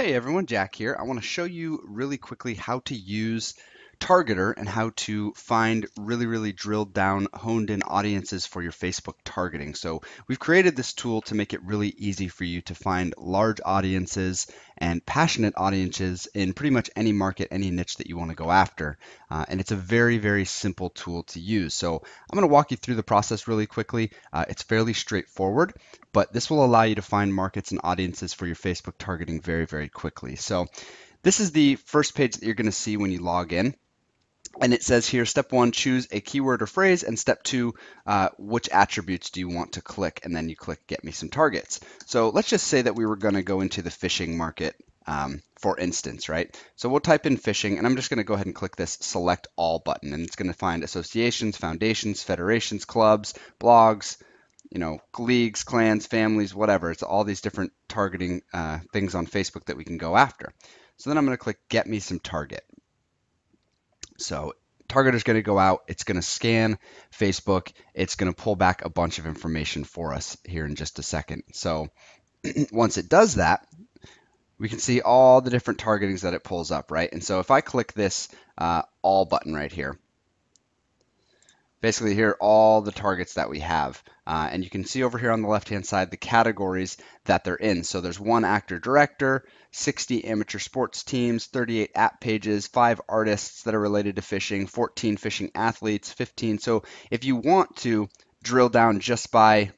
Hey everyone, Jack here. I want to show you really quickly how to use Targeter and how to find really drilled down, honed in audiences for your Facebook targeting. So we've created this tool to make it really easy for you to find large audiences and passionate audiences in pretty much any market, any niche that you want to go after. And it's a very simple tool to use. So I'm going to walk you through the process really quickly. It's fairly straightforward, but this will allow you to find markets and audiences for your Facebook targeting very quickly. So this is the first page that you're going to see when you log in. And it says here, step one, choose a keyword or phrase, and step two, which attributes do you want to click? And then you click get me some targets. So let's just say that we were going to go into the fishing market, for instance, right? So we'll type in fishing, and I'm just going to go ahead and click this select all button, and it's going to find associations, foundations, federations, clubs, blogs, leagues, clans, families, whatever. It's all these different targeting things on Facebook that we can go after. So then I'm going to click get me some target. So Target is going to go out, it's going to scan Facebook, it's going to pull back a bunch of information for us here in just a second. So once it does that, we can see all the different targetings that it pulls up, right? And so if I click this all button right here, basically here are all the targets that we have. And you can see over here on the left-hand side the categories that they're in. So there's 1 actor-director, 60 amateur sports teams, 38 app pages, 5 artists that are related to fishing, 14 fishing athletes, 15. So if you want to drill down just by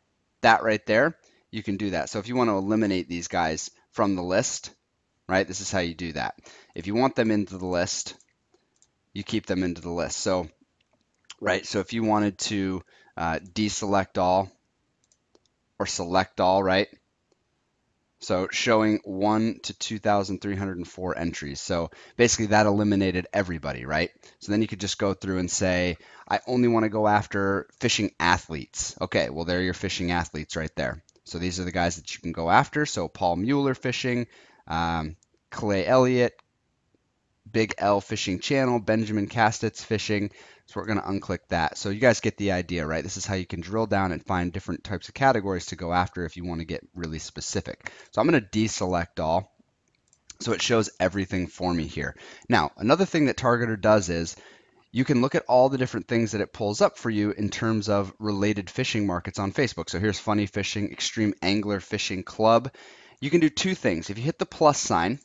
that right there, you can do that. So if you want to eliminate these guys from the list, right, this is how you do that. If you want them into the list, you keep them into the list. So right, so if you wanted to deselect all or select all, right? So showing 1 to 2,304 entries. So basically that eliminated everybody, right? So then you could just go through and say, I only want to go after fishing athletes. Okay, well, there are your fishing athletes right there. So these are the guys that you can go after. So Paul Mueller fishing, Clay Elliott, Big L Fishing Channel, Benjamin Castets Fishing. So we're going to unclick that. So you guys get the idea, right? This is how you can drill down and find different types of categories to go after if you want to get really specific. So I'm going to deselect all. So it shows everything for me here. Now, another thing that Targeter does is you can look at all the different things that it pulls up for you in terms of related fishing markets on Facebook. So here's Funny Fishing, Extreme Angler Fishing Club. You can do 2 things. If you hit the plus sign,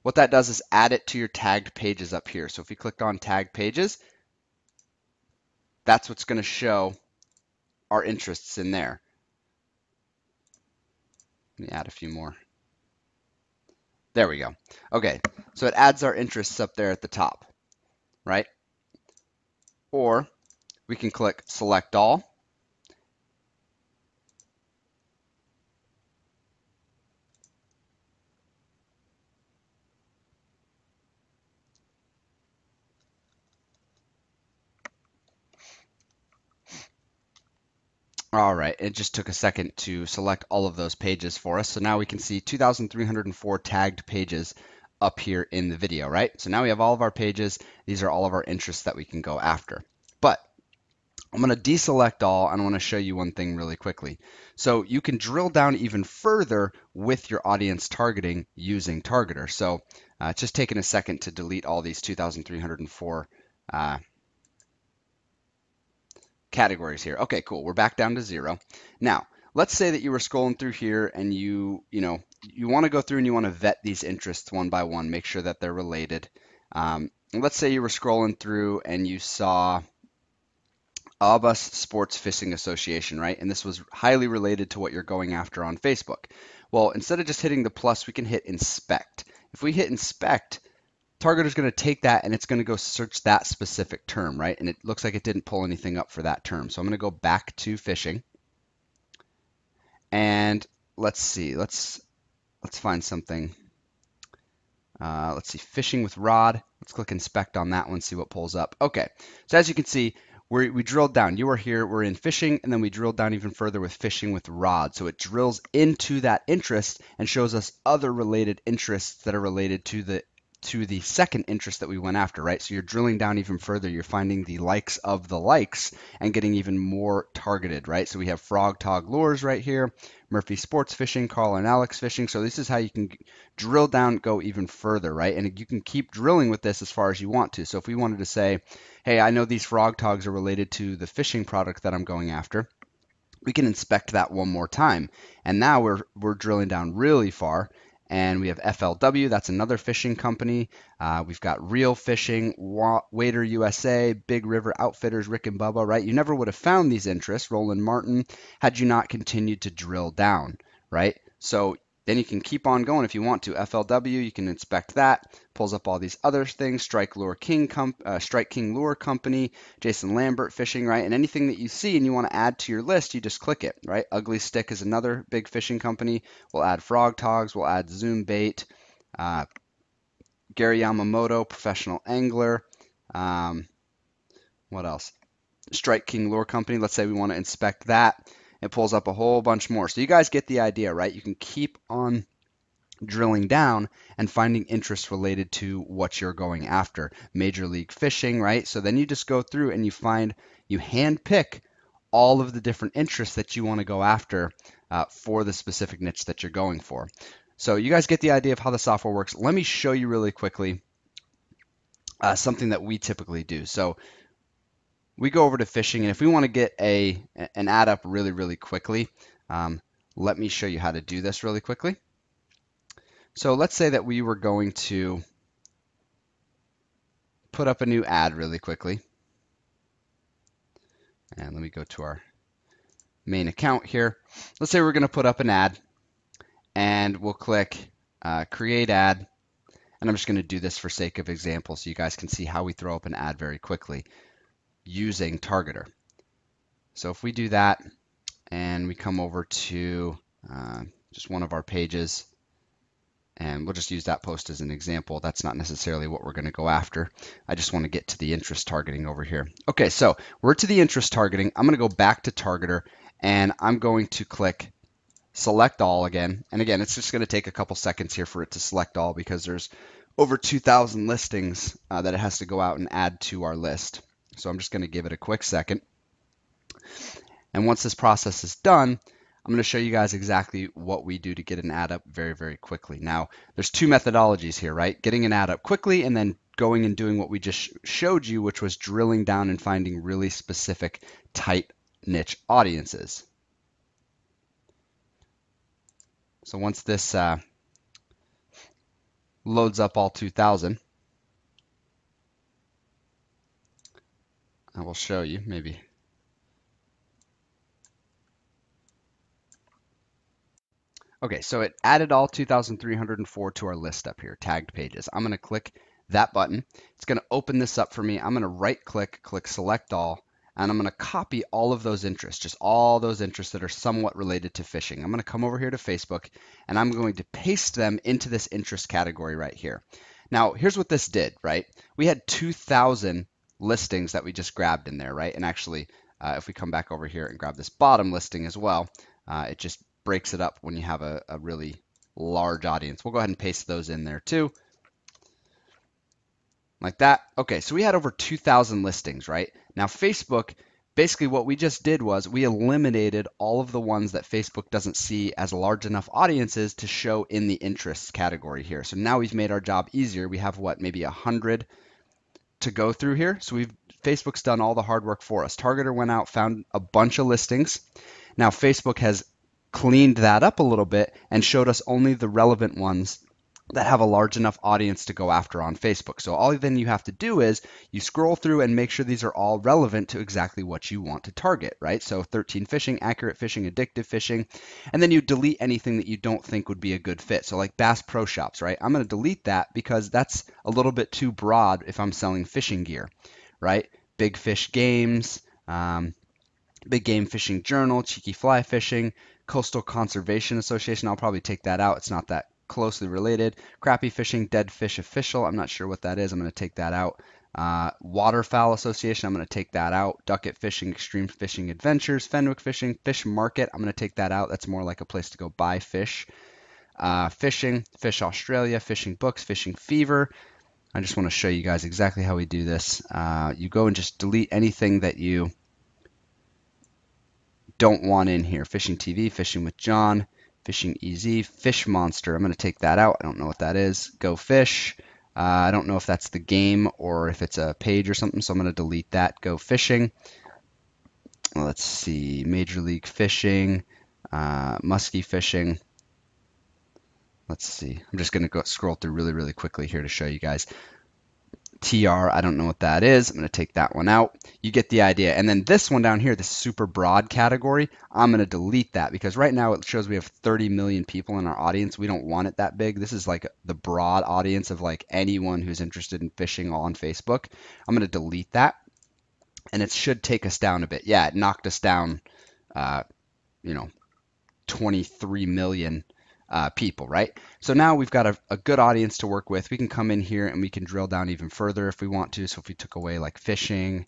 what that does is add it to your tagged pages up here. So if you clicked on tagged pages, that's what's going to show our interests in there. Let me add a few more. There we go. Okay, so it adds our interests up there at the top, right? Or we can click select all. All right, it just took a second to select all of those pages for us. So now we can see 2,304 tagged pages up here in the video, right? So now we have all of our pages. These are all of our interests that we can go after. But I'm going to deselect all, and I want to show you one thing really quickly. So you can drill down even further with your audience targeting using Targeter. So it's just taking a second to delete all these 2,304 categories here. Okay, cool. We're back down to 0. Now, let's say that you were scrolling through here and you want to go through and you want to vet these interests one by one, make sure that they're related. Let's say you were scrolling through and you saw Aubus Sports Fishing Association, right? And this was highly related to what you're going after on Facebook. Well, instead of just hitting the plus, we can hit inspect. If we hit inspect, Targeter is going to take that and it's going to go search that specific term, right? And it looks like it didn't pull anything up for that term. So I'm going to go back to fishing. And let's see. Let's find something. Let's see, fishing with rod. Let's click inspect on that one, see what pulls up. Okay, so as you can see, we drilled down. You are here, we're in fishing, and then we drilled down even further with fishing with rod. So it drills into that interest and shows us other related interests that are related to the to the second interest that we went after, right? So you're drilling down even further. You're finding the likes of the likes and getting even more targeted, right? So we have Frog Tog Lures right here, Murphy Sports Fishing, Carl and Alex Fishing. So this is how you can drill down, go even further, right? And you can keep drilling with this as far as you want to. So if we wanted to say, hey, I know these frog togs are related to the fishing product that I'm going after, we can inspect that one more time. And now we're drilling down really far. And we have FLW, that's another fishing company. We've got Real Fishing, Wader USA, Big River Outfitters, Rick and Bubba, right? You never would have found these interests, Roland Martin, had you not continued to drill down, right? So then you can keep on going if you want to. FLW, you can inspect that. Pulls up all these other things. Strike King Lure Company, Jason Lambert Fishing, right? And anything that you see and you want to add to your list, you just click it, right? Ugly Stick is another big fishing company. We'll add Frog Togs. We'll add Zoom Bait. Gary Yamamoto, professional angler. What else? Strike King Lure Company. Let's say we want to inspect that. It pulls up a whole bunch more. So you guys get the idea, right? You can keep on drilling down and finding interest related to what you're going after. Major League Fishing, right? So then you just go through and you hand pick all of the different interests that you want to go after for the specific niche that you're going for. So you guys get the idea of how the software works. Let me show you really quickly something that we typically do. So we go over to fishing, and if we want to get an ad up really, really quickly, let me show you how to do this really quickly. So let's say that we were going to put up a new ad really quickly. And let me go to our main account here. Let's say we're going to put up an ad, and we'll click Create Ad. And I'm just going to do this for sake of example so you guys can see how we throw up an ad very quickly using Targetr. So if we do that and we come over to just one of our pages, and we'll just use that post as an example. That's not necessarily what we're going to go after. I just want to get to the interest targeting over here. Okay, so we're to the interest targeting. I'm going to go back to Targetr, and I'm going to click Select All again. And again, it's just going to take a couple seconds here for it to select all because there's over 2,000 listings that it has to go out and add to our list. So I'm just going to give it a quick second. And once this process is done, I'm going to show you guys exactly what we do to get an ad up very, very quickly. Now, there's two methodologies here, right? Getting an ad up quickly and then going and doing what we just showed you, which was drilling down and finding really specific, tight niche audiences. So once this loads up all 2,000, I will show you maybe. Okay, so it added all 2,304 to our list up here, tagged pages. I'm going to click that button. It's going to open this up for me. I'm going to right click, click Select All, and I'm going to copy all of those interests, just all those interests that are somewhat related to fishing. I'm going to come over here to Facebook, and I'm going to paste them into this interest category right here. Now, here's what this did, right? We had 2,000 listings that we just grabbed in there, right? And actually, if we come back over here and grab this bottom listing as well, it just breaks it up when you have a really large audience. We'll go ahead and paste those in there too. Like that. Okay, so we had over 2,000 listings, right? Now Facebook, basically what we just did was we eliminated all of the ones that Facebook doesn't see as large enough audiences to show in the interests category here. So now we've made our job easier. We have what, maybe 100 to go through here. So Facebook's done all the hard work for us. Targetr went out, found a bunch of listings. Now Facebook has cleaned that up a little bit and showed us only the relevant ones that have a large enough audience to go after on Facebook. So all then you have to do is you scroll through and make sure these are all relevant to exactly what you want to target, right? So 13 fishing, accurate fishing, addictive fishing, and then you delete anything that you don't think would be a good fit. So like Bass Pro Shops, right? I'm going to delete that because that's a little bit too broad if I'm selling fishing gear, right? Big Fish Games, Big Game Fishing Journal, Cheeky Fly Fishing, Coastal Conservation Association. I'll probably take that out. It's not that closely related. Crappie Fishing, Dead Fish Official. I'm not sure what that is. I'm going to take that out. Waterfowl Association. I'm going to take that out. Ducket Fishing, Extreme Fishing Adventures, Fenwick Fishing, Fish Market. I'm going to take that out. That's more like a place to go buy fish. Fishing, Fish Australia, Fishing Books, Fishing Fever. I just want to show you guys exactly how we do this. You go and just delete anything that you don't want in here. Fishing TV, Fishing with John, Fishing EZ, Fish Monster. I'm going to take that out. I don't know what that is. Go Fish. I don't know if that's the game or if it's a page or something, so I'm going to delete that. Go Fishing. Let's see. Major League Fishing, Muskie Fishing. Let's see. I'm just going to go scroll through really, really quickly here to show you guys. TR, I don't know what that is. I'm going to take that one out. You get the idea. And then this one down here, this super broad category, I'm going to delete that because right now it shows we have 30 million people in our audience. We don't want it that big. This is like the broad audience of like anyone who's interested in fishing on Facebook. I'm going to delete that. And it should take us down a bit. Yeah, it knocked us down, you know, 23 million people, right? So now we've got a good audience to work with. We can come in here and we can drill down even further if we want to. So if we took away like fishing,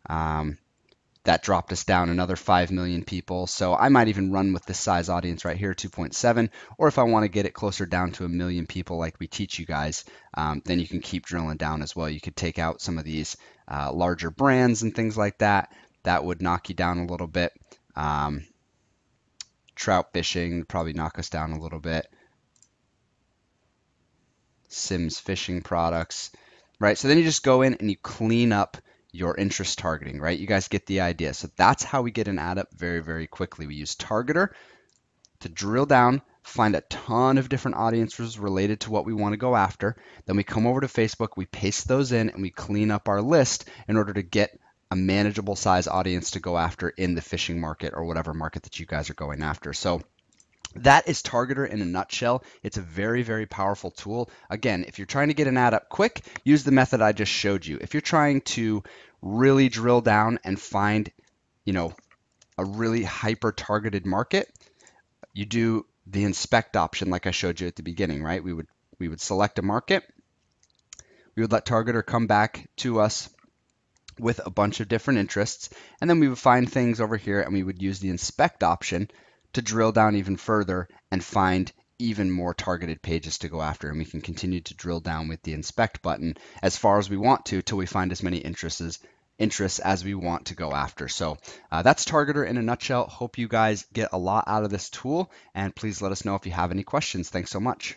that dropped us down another 5 million people. So I might even run with this size audience right here, 2.7. Or if I want to get it closer down to 1 million people like we teach you guys, then you can keep drilling down as well. You could take out some of these larger brands and things like that. That would knock you down a little bit. Trout fishing probably knock us down a little bit. Sims fishing products, right? So then you just go in and you clean up your interest targeting, right? You guys get the idea. So that's how we get an ad up very, very quickly. We use Targetr to drill down, find a ton of different audiences related to what we want to go after. Then we come over to Facebook, we paste those in, and we clean up our list in order to get a manageable size audience to go after in the fishing market or whatever market that you guys are going after. So that is Targetr in a nutshell. It's a very, very powerful tool. Again, if you're trying to get an ad up quick, use the method I just showed you. If you're trying to really drill down and find, a really hyper targeted market, you do the inspect option like I showed you at the beginning, right? We would select a market. We would let Targetr come back to us with a bunch of different interests, and then we would find things over here and we would use the inspect option to drill down even further and find even more targeted pages to go after. And we can continue to drill down with the inspect button as far as we want to till we find as many interests as we want to go after. So that's Targetr in a nutshell. Hope you guys get a lot out of this tool, and please let us know if you have any questions. Thanks so much.